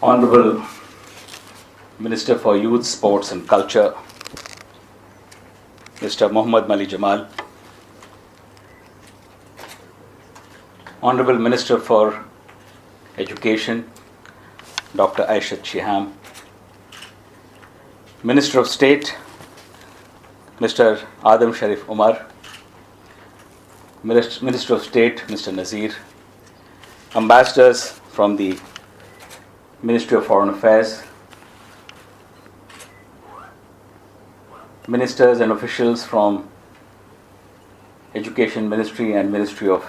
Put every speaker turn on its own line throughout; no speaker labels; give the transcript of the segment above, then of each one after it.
Honorable Minister for Youth, Sports and Culture, Mr. Mohammad Mali Jamal, Honorable Minister for Education, Dr. Aishat Shiham, Minister of State, Mr. Adam Sharif Umar, Minister of State, Mr. Nazir, ambassadors from the Ministry of Foreign Affairs, ministers and officials from Education Ministry and Ministry of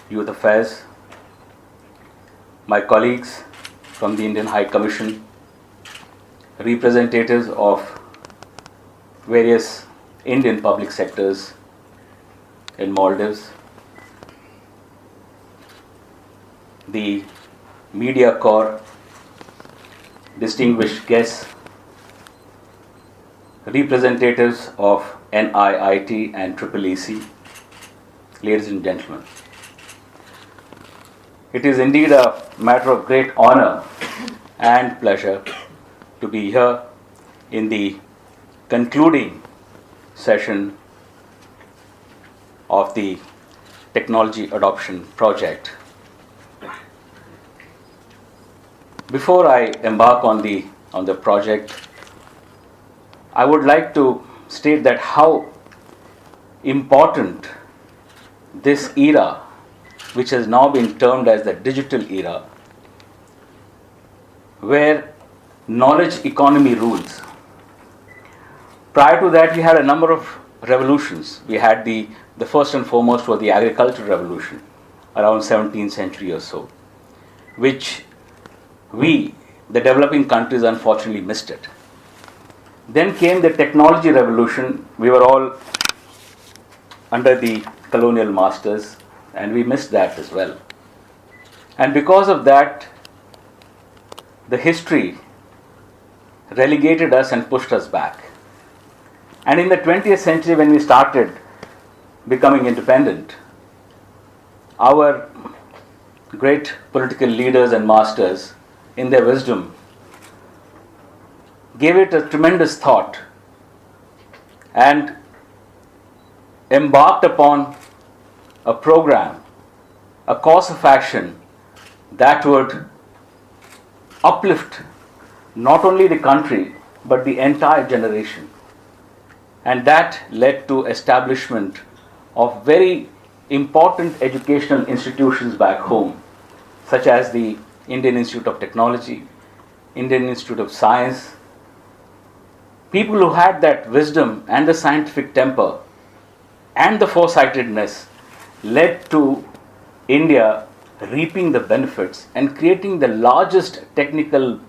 Youth Affairs, my colleagues from the Indian High Commission, representatives of various Indian public sectors in Maldives, the media corps, distinguished guests, representatives of NIIT and EEC, ladies and gentlemen. It is indeed a matter of great honor and pleasure to be here in the concluding session of the Technology Adoption Project. Before I embark on the project, I would like to state that how important this era, which has now been termed as the digital era, where knowledge economy rules. Prior to that, we had a number of revolutions. We had the first and foremost was the agricultural revolution around 17th century or so, which we, the developing countries, unfortunately missed it. Then came the technology revolution. We were all under the colonial masters and we missed that as well. And because of that, the history relegated us and pushed us back. And in the 20th century, when we started becoming independent, our great political leaders and masters, in their wisdom, gave it a tremendous thought and embarked upon a program, a course of action that would uplift not only the country but the entire generation. And that led to establishment of very important educational institutions back home, such as the Indian Institute of Technology, Indian Institute of Science. People who had that wisdom and the scientific temper and the foresightedness led to India reaping the benefits and creating the largest technical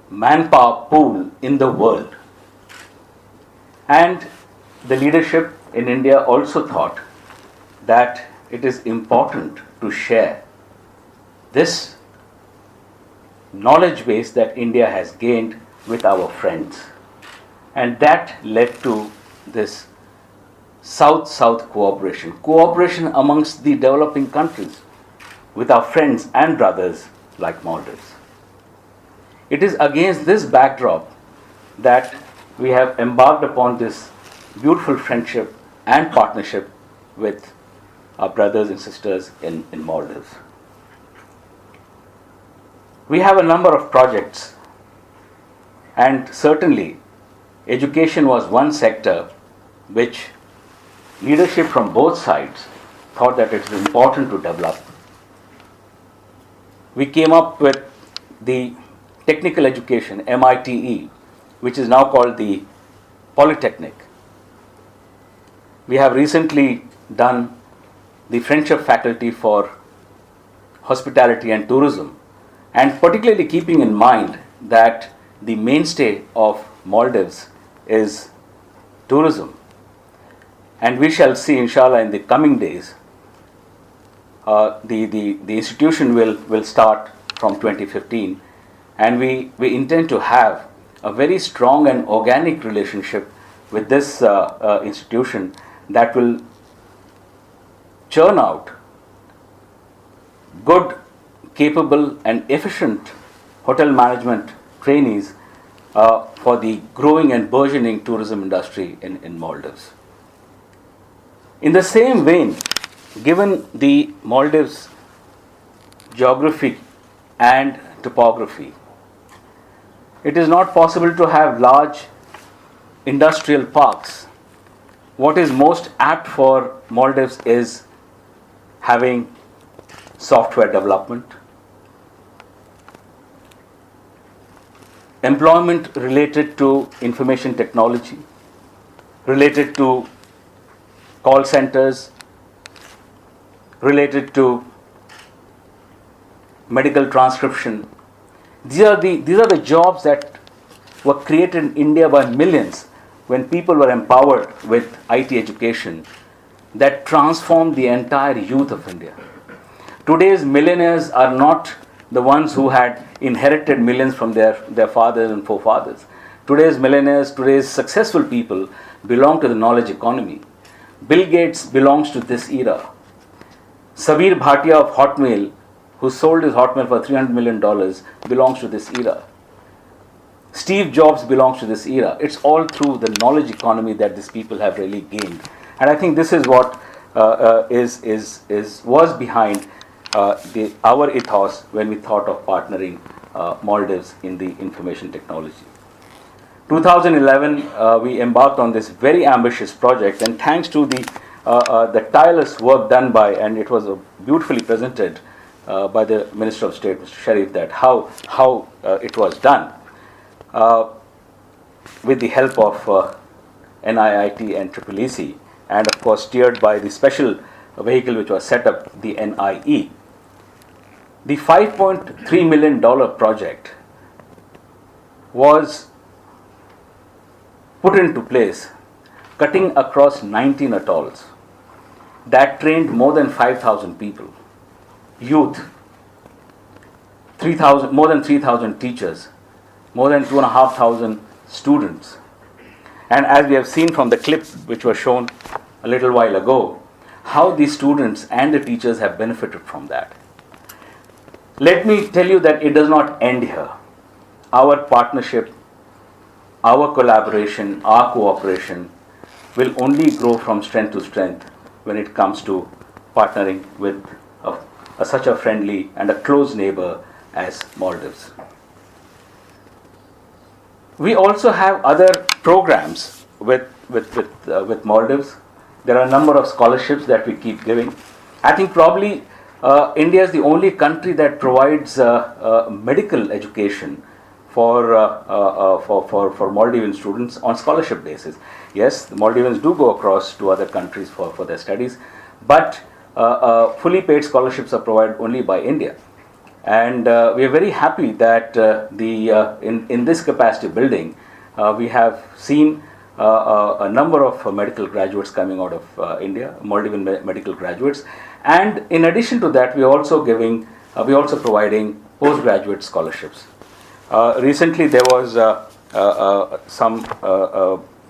manpower pool in the world. And the leadership in India also thought that it is important to share this knowledge base that India has gained with our friends. And that led to this South-South cooperation amongst the developing countries with our friends and brothers like Maldives. It is against this backdrop that we have embarked upon this beautiful friendship and partnership with our brothers and sisters in Maldives. We have a number of projects, and certainly education was one sector which leadership from both sides thought that it is important to develop. We came up with the technical education, MITE, which is now called the Polytechnic. We have recently done the Friendship Faculty for Hospitality and Tourism, and particularly keeping in mind that the mainstay of Maldives is tourism. And we shall see, inshallah, in the coming days, the institution will start from 2015, and we intend to have a very strong and organic relationship with this institution that will churn out good, capable and efficient hotel management trainees for the growing and burgeoning tourism industry in Maldives. In the same vein, given the Maldives' geography and topography, it is not possible to have large industrial parks. What is most apt for Maldives is having software development, employment related to information technology, related to call centers, related to medical transcription. These are the jobs that were created in India by millions when people were empowered with IT education that transformed the entire youth of India. Today's millionaires are not the ones who had inherited millions from their fathers and forefathers. Today's millionaires, today's successful people belong to the knowledge economy. Bill Gates belongs to this era. Sabir Bhatia of Hotmail, who sold his Hotmail for $300 million, belongs to this era. Steve Jobs belongs to this era. It's all through the knowledge economy that these people have really gained. And I think this is what was behind our ethos when we thought of partnering Maldives in the information technology. 2011, we embarked on this very ambitious project, and thanks to the tireless work done by, and it was beautifully presented by the Minister of State, Mr. Sharif, that how it was done with the help of NIIT and EEEC, and of course steered by the special vehicle which was set up, the NIE. The $5.3 million project was put into place, cutting across 19 atolls that trained more than 5,000 people, youth, more than 3,000 teachers, more than 2,500 students. And as we have seen from the clip which was shown a little while ago, how the students and the teachers have benefited from that. Let me tell you that it does not end here. Our partnership, our collaboration, our cooperation will only grow from strength to strength when it comes to partnering with such a friendly and a close neighbor as Maldives. We also have other programs with Maldives. There are a number of scholarships that we keep giving. I think probably India is the only country that provides medical education for Maldivian students on scholarship basis. Yes, the Maldivians do go across to other countries for their studies, but fully paid scholarships are provided only by India. And we are very happy that in this capacity building, we have seen a number of medical graduates coming out of India, Maldivian medical graduates. And in addition to that, we are also providing postgraduate scholarships. Recently, there was some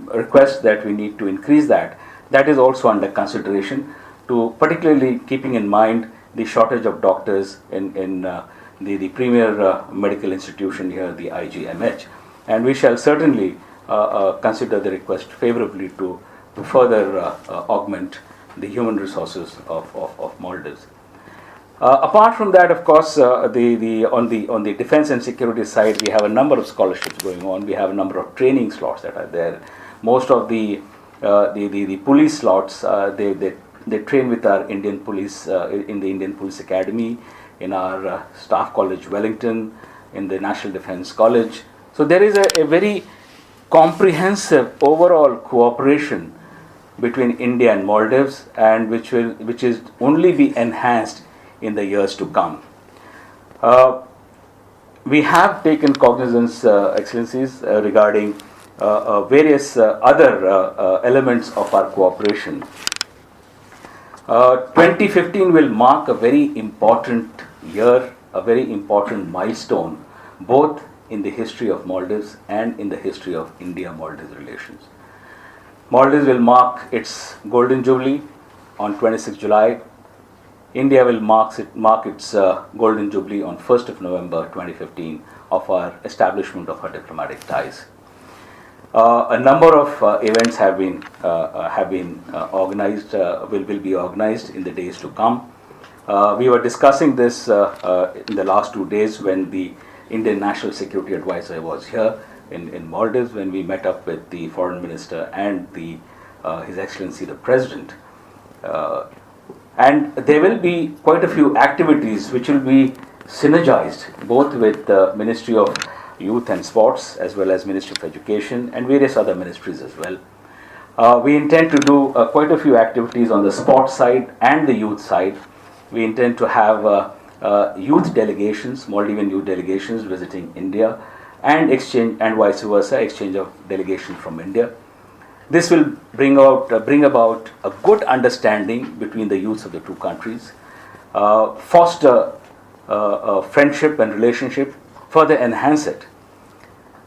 request that we need to increase that. That is also under consideration, to particularly keeping in mind the shortage of doctors in the premier medical institution here, the IGMH. And we shall certainly consider the request favorably to further augment the human resources of Maldives. Apart from that, of course, on the defense and security side, we have a number of scholarships going on. We have a number of training slots that are there. Most of the police slots, they train with our Indian police in the Indian Police Academy, in our Staff College Wellington, in the National Defence College. So there is a very comprehensive overall cooperation between India and Maldives, and which is only be enhanced in the years to come. We have taken cognizance, Excellencies, regarding various other elements of our cooperation. 2015 will mark a very important year, a very important milestone, both in the history of Maldives and in the history of India-Maldives relations. Maldives will mark its Golden Jubilee on 26 July. India will mark its golden jubilee on 1st of November 2015 of our establishment of our diplomatic ties. A number of events have been organized, will be organized in the days to come. We were discussing this in the last 2 days when the Indian National Security Advisor was here in Maldives, when we met up with the Foreign Minister and His Excellency the President. And there will be quite a few activities which will be synergized both with the Ministry of Youth and Sports as well as Ministry of Education and various other ministries as well. We intend to do quite a few activities on the sports side and the youth side. We intend to have youth delegations, Maldivian youth delegations visiting India, and exchange, and vice versa, exchange of delegations from India. This will bring about a good understanding between the youths of the two countries, foster friendship and relationship, further enhance it.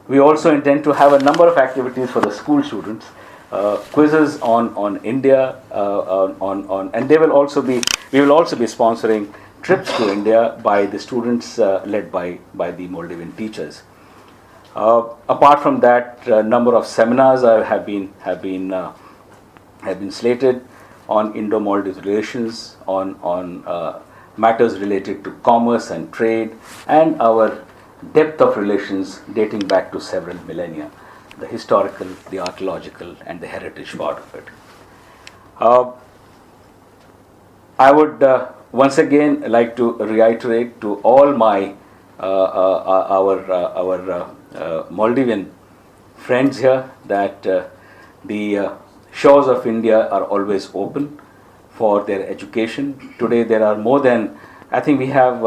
We also intend to have a number of activities for the school students, quizzes on India, and we will also be sponsoring trips to India by the students led by the Maldivian teachers. Apart from that, a number of seminars have been slated on Indo-Maldives relations, on matters related to commerce and trade, and our depth of relations dating back to several millennia, the historical, the archaeological, and the heritage part of it. I would once again like to reiterate to all my our Maldivian friends here that the shores of India are always open for their education. Today there are more than, I think we have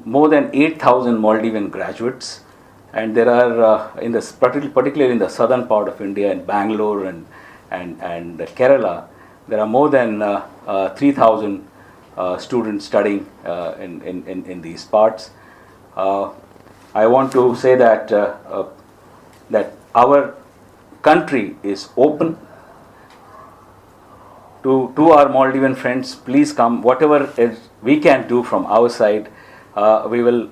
more than 8,000 Maldivian graduates, and there are particularly in the southern part of India, in Bangalore and Kerala, there are more than 3,000 students studying in these parts. I want to say that our country is open to our Maldivian friends. Please come. Whatever we can do from our side, we will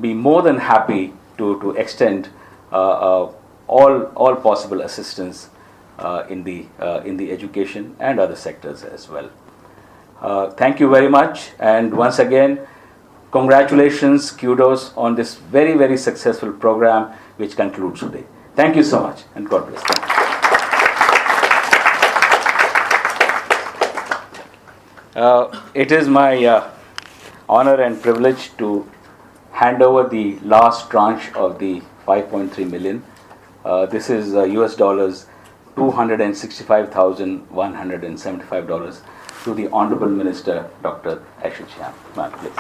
be more than happy to extend all possible assistance in the education and other sectors as well. Thank you very much, and once again, congratulations, kudos on this very, very successful program which concludes today. Thank you so much, and God bless. It is my honor and privilege to hand over the last tranche of the 5.3 million. This is US dollars $265,175 to the Honorable Minister, Dr. Ashish Cham. Ma'am, please.